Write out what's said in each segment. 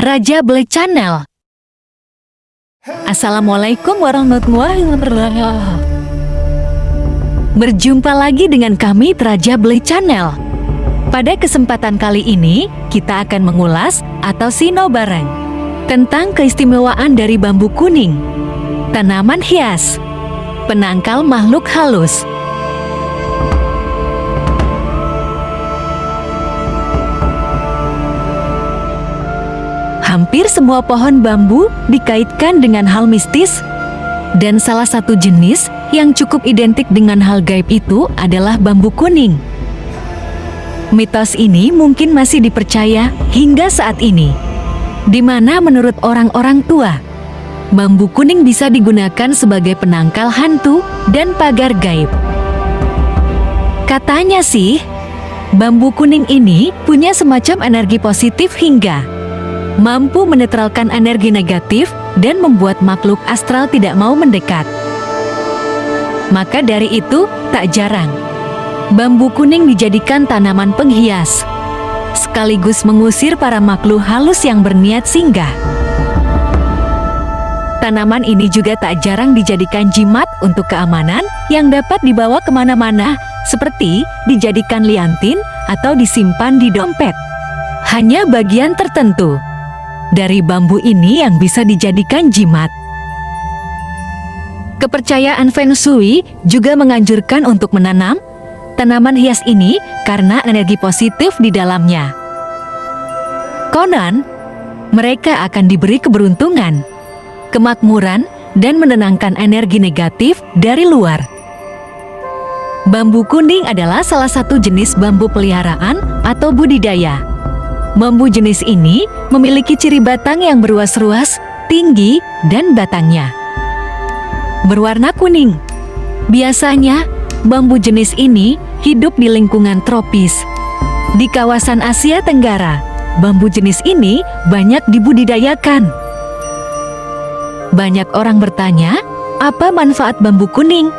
Raja Black Channel. Assalamualaikum warahmatullahi wabarakatuh. Berjumpa lagi dengan kami Raja Black Channel. Pada kesempatan kali ini, kita akan mengulas atau sino bareng tentang keistimewaan dari bambu kuning, tanaman hias, penangkal makhluk halus. Hampir semua pohon bambu dikaitkan dengan hal mistis, dan salah satu jenis yang cukup identik dengan hal gaib itu adalah bambu kuning. Mitos ini mungkin masih dipercaya hingga saat ini, di mana menurut orang-orang tua, bambu kuning bisa digunakan sebagai penangkal hantu dan pagar gaib. Katanya sih, bambu kuning ini punya semacam energi positif hingga mampu menetralkan energi negatif dan membuat makhluk astral tidak mau mendekat. Maka dari itu, tak jarang bambu kuning dijadikan tanaman penghias, sekaligus mengusir para makhluk halus yang berniat singgah. Tanaman ini juga tak jarang dijadikan jimat untuk keamanan yang dapat dibawa kemana-mana, seperti dijadikan liantin atau disimpan di dompet. Hanya bagian tertentu dari bambu ini yang bisa dijadikan jimat. Kepercayaan Feng Shui juga menganjurkan untuk menanam tanaman hias ini karena energi positif di dalamnya. Konon, mereka akan diberi keberuntungan, kemakmuran, dan menenangkan energi negatif dari luar. Bambu kuning adalah salah satu jenis bambu peliharaan atau budidaya. Bambu jenis ini memiliki ciri batang yang beruas-ruas, tinggi, dan batangnya berwarna kuning. Biasanya, bambu jenis ini hidup di lingkungan tropis. Di kawasan Asia Tenggara, bambu jenis ini banyak dibudidayakan. Banyak orang bertanya, apa manfaat bambu kuning?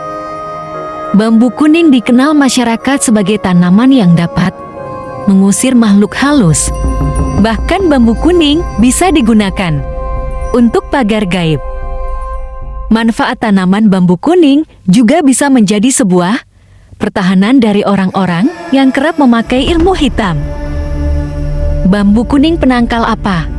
Bambu kuning dikenal masyarakat sebagai tanaman yang dapat mengusir makhluk halus. Bahkan bambu kuning bisa digunakan untuk pagar gaib. Manfaat tanaman bambu kuning juga bisa menjadi sebuah pertahanan dari orang-orang yang kerap memakai ilmu hitam. Bambu kuning penangkal apa?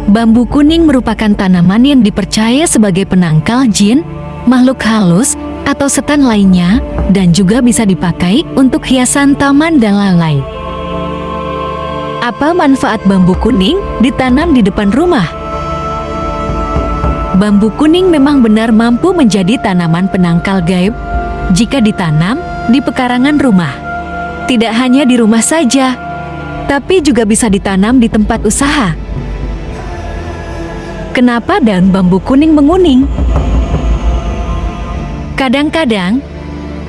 Bambu kuning merupakan tanaman yang dipercaya sebagai penangkal jin, makhluk halus, atau setan lainnya, dan juga bisa dipakai untuk hiasan taman dan lain-lain. Apa manfaat bambu kuning ditanam di depan rumah? Bambu kuning memang benar mampu menjadi tanaman penangkal gaib jika ditanam di pekarangan rumah. Tidak hanya di rumah saja, tapi juga bisa ditanam di tempat usaha. Kenapa daun bambu kuning menguning? Kadang-kadang,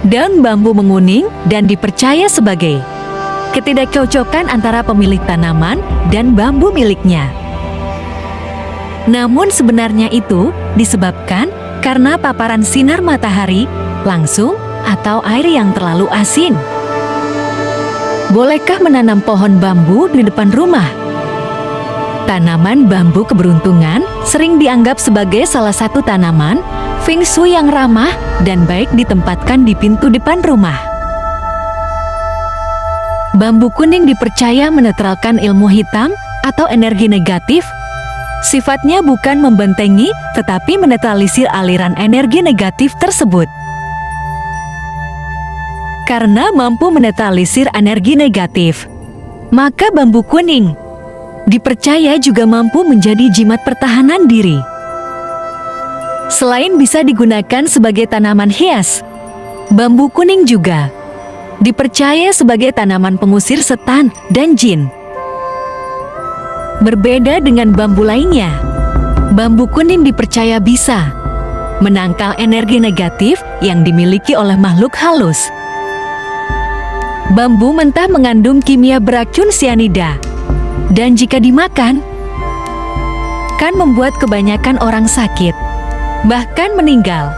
daun bambu menguning dan dipercaya sebagai ketidakcocokan antara pemilik tanaman dan bambu miliknya. Namun sebenarnya itu disebabkan karena paparan sinar matahari langsung atau air yang terlalu asin. Bolehkah menanam pohon bambu di depan rumah? Tanaman bambu keberuntungan sering dianggap sebagai salah satu tanaman Feng Shui yang ramah dan baik ditempatkan di pintu depan rumah. Bambu kuning dipercaya menetralkan ilmu hitam atau energi negatif. Sifatnya bukan membentengi, tetapi menetralisir aliran energi negatif tersebut. Karena mampu menetralisir energi negatif, maka bambu kuning dipercaya juga mampu menjadi jimat pertahanan diri. Selain bisa digunakan sebagai tanaman hias, bambu kuning juga dipercaya sebagai tanaman pengusir setan dan jin. Berbeda dengan bambu lainnya, bambu kuning dipercaya bisa menangkal energi negatif yang dimiliki oleh makhluk halus. Bambu mentah mengandung kimia beracun sianida, dan jika dimakan, kan membuat kebanyakan orang sakit, bahkan meninggal.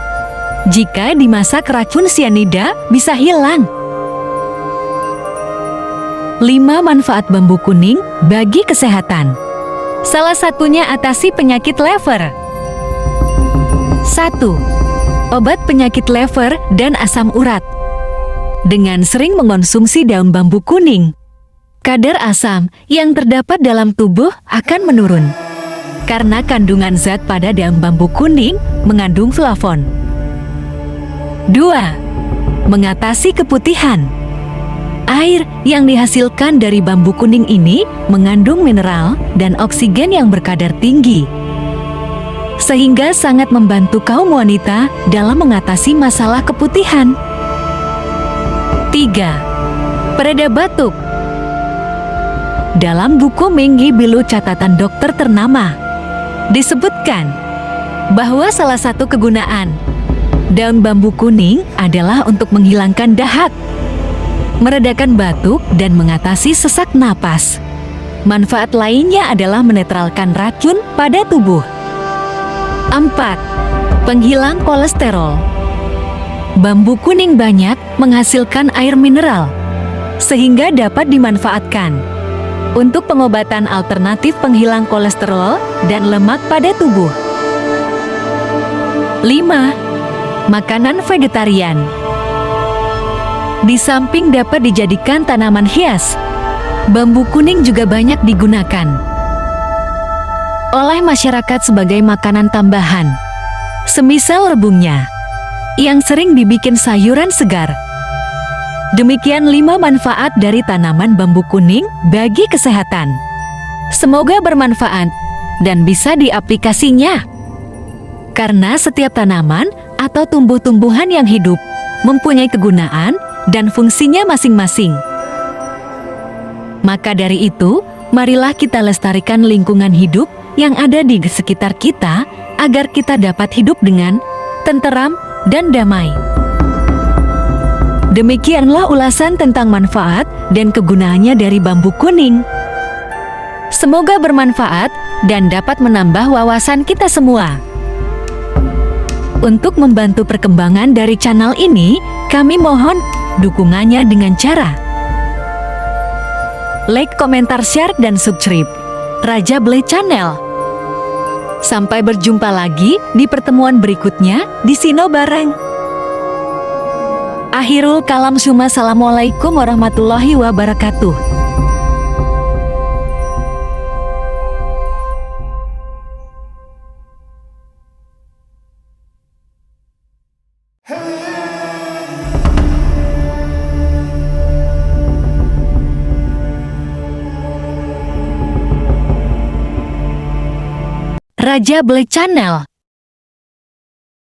Jika dimasak, racun sianida bisa hilang. 5 manfaat bambu kuning bagi kesehatan. Salah satunya atasi penyakit lever. 1. Obat penyakit lever dan asam urat. Dengan sering mengonsumsi daun bambu kuning, kadar asam yang terdapat dalam tubuh akan menurun. Karena kandungan zat pada daun bambu kuning mengandung flavon. 2. Mengatasi keputihan. Air yang dihasilkan dari bambu kuning ini mengandung mineral dan oksigen yang berkadar tinggi, sehingga sangat membantu kaum wanita dalam mengatasi masalah keputihan. 3. Pereda batuk. Dalam buku Minggi Bilu catatan dokter ternama, disebutkan bahwa salah satu kegunaan daun bambu kuning adalah untuk menghilangkan dahak, meredakan batuk, dan mengatasi sesak napas. Manfaat lainnya adalah menetralkan racun pada tubuh. 4. Penghilang kolesterol. Bambu kuning banyak menghasilkan air mineral, sehingga dapat dimanfaatkan untuk pengobatan alternatif penghilang kolesterol dan lemak pada tubuh. 5. Makanan vegetarian. Di samping dapat dijadikan tanaman hias, bambu kuning juga banyak digunakan oleh masyarakat sebagai makanan tambahan, semisal rebungnya, yang sering dibikin sayuran segar. Demikian 5 manfaat dari tanaman bambu kuning bagi kesehatan. Semoga bermanfaat dan bisa diaplikasinya. Karena setiap tanaman atau tumbuh-tumbuhan yang hidup mempunyai kegunaan dan fungsinya masing-masing. Maka dari itu, marilah kita lestarikan lingkungan hidup yang ada di sekitar kita agar kita dapat hidup dengan tenteram dan damai. Demikianlah ulasan tentang manfaat dan kegunaannya dari bambu kuning. Semoga bermanfaat dan dapat menambah wawasan kita semua. Untuk membantu perkembangan dari channel ini, kami mohon dukungannya dengan cara like, komentar, share, dan subscribe Raja Blay Channel. Sampai berjumpa lagi di pertemuan berikutnya di Sino Bareng. Akhirul kalam, assalamualaikum warahmatullahi wabarakatuh. Raja Blay Channel.